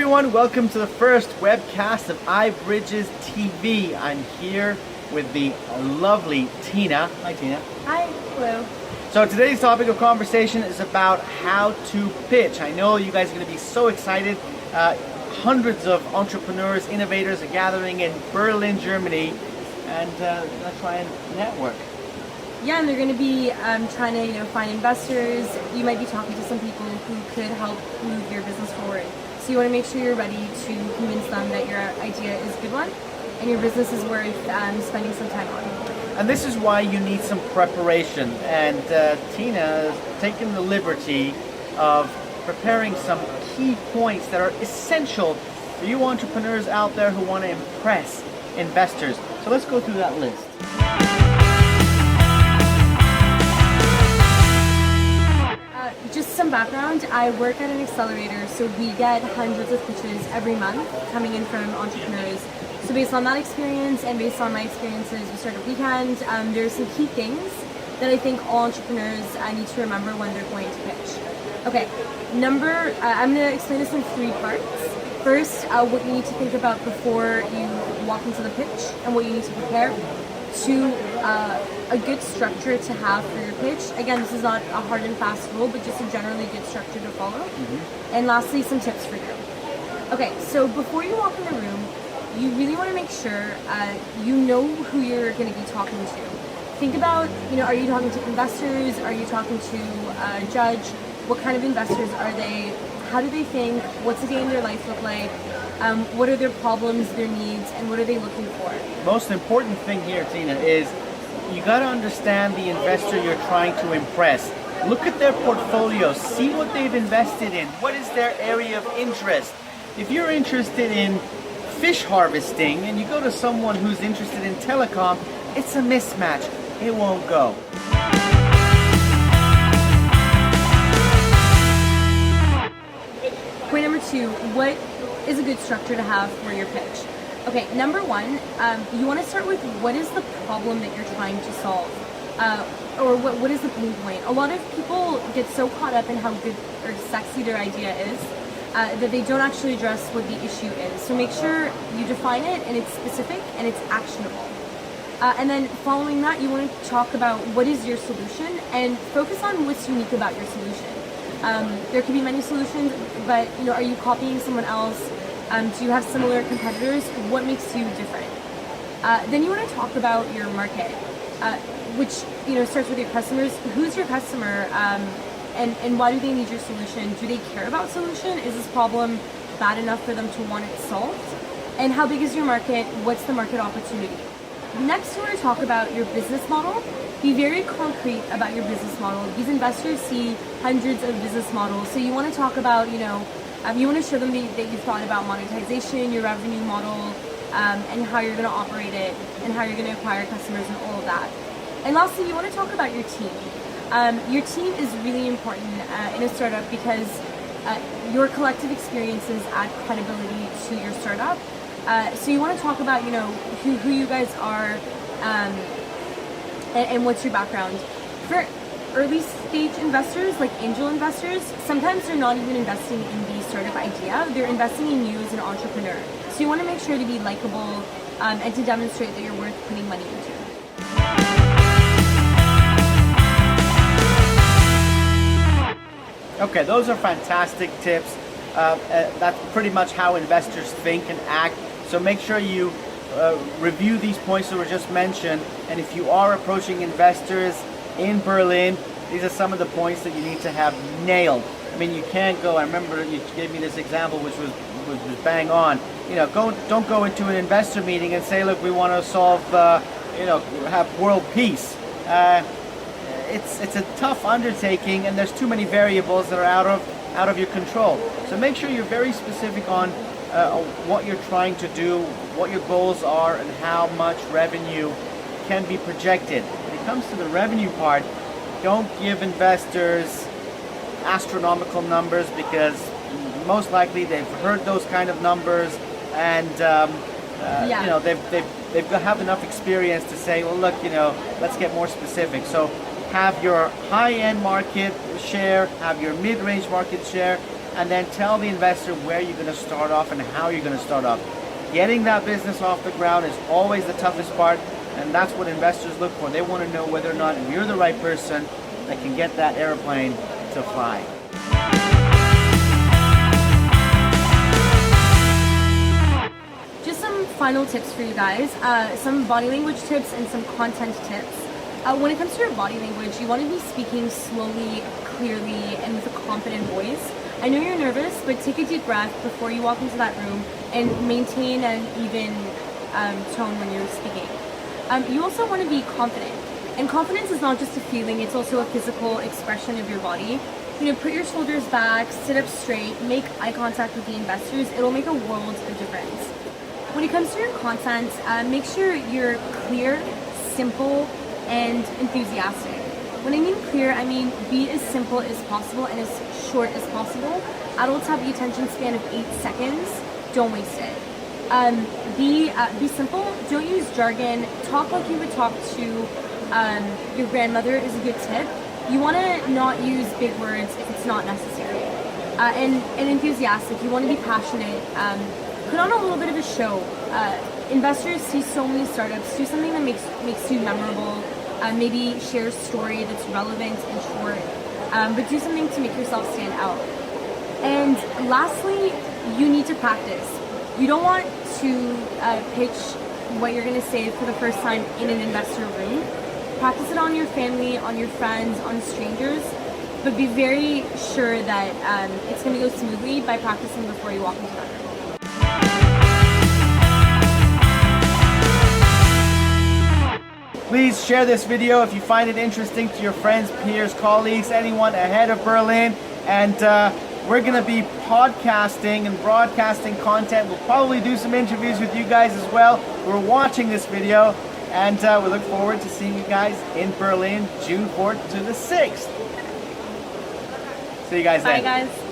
everyone, welcome to the first webcast of iBridges TV. I'm here with the lovely Tina. Hi Tina. Hi, hello. So today's topic of conversation is about how to pitch. I know you guys are going to be so excited. Hundreds of entrepreneurs, innovators are gathering in Berlin, Germany, and they're going to try and network. Yeah, and they're going to be trying to find investors. You might be talking to some people who could help move your business forward. So you want to make sure you're ready to convince them that your idea is a good one and your business is worth spending some time on. And this is why you need some preparation. And Tina has taken the liberty of preparing some key points that are essential for you entrepreneurs out there who want to impress investors. So let's go through that list. Just some background, I work at an accelerator, so we get hundreds of pitches every month coming in from entrepreneurs. So based on that experience and based on my experiences with Startup Weekend, there are some key things that I think all entrepreneurs need to remember when they're going to pitch. Okay, I'm going to explain this in three parts. First, what you need to think about before you walk into the pitch and what you need to prepare. Two, a good structure to have for your pitch. Again, this is not a hard and fast rule, but just a generally good structure to follow. And lastly, some tips for you. Okay, so before you walk in the room, you really want to make sure you know who you're going to be talking to. Think about, are you talking to investors? Are you talking to a judge? What kind of investors are they? How do they think? What's a day in their life look like? What are their problems, their needs, and what are they looking for? Most important thing here, Tina, is you got to understand the investor you're trying to impress. Look at their portfolio, see what they've invested in, what is their area of interest. If you're interested in fish harvesting and you go to someone who's interested in telecom, it's a mismatch. It won't go. Point number two, what is a good structure to have for your pitch? Okay, number one, you want to start with what is the problem that you're trying to solve, or what is the pain point. A lot of people get so caught up in how good or sexy their idea is that they don't actually address what the issue is. So make sure you define it and it's specific and it's actionable. And then following that, you want to talk about what is your solution and focus on what's unique about your solution. There could be many solutions, but are you copying someone else? Do you have similar competitors? What makes you different? Then you want to talk about your market, which starts with your customers. Who's your customer, and why do they need your solution? Do they care about solution? Is this problem bad enough for them to want it solved? And how big is your market? What's the market opportunity? Next, you want to talk about your business model. Be very concrete about your business model. These investors see hundreds of business models, so you want to talk about, you want to show them that you've thought about monetization, your revenue model, and how you're going to operate it, and how you're going to acquire customers and all of that. And lastly, you want to talk about your team. Your team is really important in a startup because your collective experiences add credibility to your startup. So you want to talk about, who you guys are, and what's your background. For early stage investors, like angel investors, sometimes they're not even investing in the startup idea, they're investing in you as an entrepreneur. So you want to make sure to be likable and to demonstrate that you're worth putting money into. Okay, those are fantastic tips. That's pretty much how investors think and act. So make sure you review these points that were just mentioned. And if you are approaching investors in Berlin, these are some of the points that you need to have nailed. I mean, you can't go, I remember you gave me this example which was bang on. Don't go into an investor meeting and say, look, we want to solve, have world peace. It's a tough undertaking, and there's too many variables that are out of your control. So make sure you're very specific on what you're trying to do, what your goals are, and how much revenue can be projected. When it comes to the revenue part, don't give investors astronomical numbers because most likely they've heard those kind of numbers, and they've have enough experience to say, well, look, let's get more specific. So have your high-end market share, have your mid-range market share, and then tell the investor where you're going to start off and how you're going to start off. Getting that business off the ground is always the toughest part, and that's what investors look for. They want to know whether or not you're the right person that can get that airplane to fly. Just some final tips for you guys, some body language tips and some content tips. When it comes to your body language, you want to be speaking slowly, clearly, and with a confident voice. I know you're nervous, but take a deep breath before you walk into that room and maintain an even tone when you're speaking. You also want to be confident. And confidence is not just a feeling, it's also a physical expression of your body. You know, put your shoulders back, sit up straight, make eye contact with the investors. It'll make a world of difference. When it comes to your content, make sure you're clear, simple, and enthusiastic. When I mean clear, I mean be as simple as possible and as short as possible. Adults have the attention span of 8 seconds. Don't waste it. Be simple. Don't use jargon. Talk like you would talk to your grandmother is a good tip. You want to not use big words if it's not necessary. And enthusiastic. You want to be passionate. Put on a little bit of a show. Investors see so many startups. Do something that makes you memorable. Maybe share a story that's relevant and short. But do something to make yourself stand out. And lastly, you need to practice. You don't want to pitch what you're going to say for the first time in an investor room. Practice it on your family, on your friends, on strangers, but be very sure that it's going to go smoothly by practicing before you walk into that room. Please share this video if you find it interesting to your friends, peers, colleagues, anyone ahead of Berlin. And we're going to be podcasting and broadcasting content. We'll probably do some interviews with you guys as well. We're watching this video, and we look forward to seeing you guys in Berlin, June 4th to the 6th. See you guys then. Bye, guys.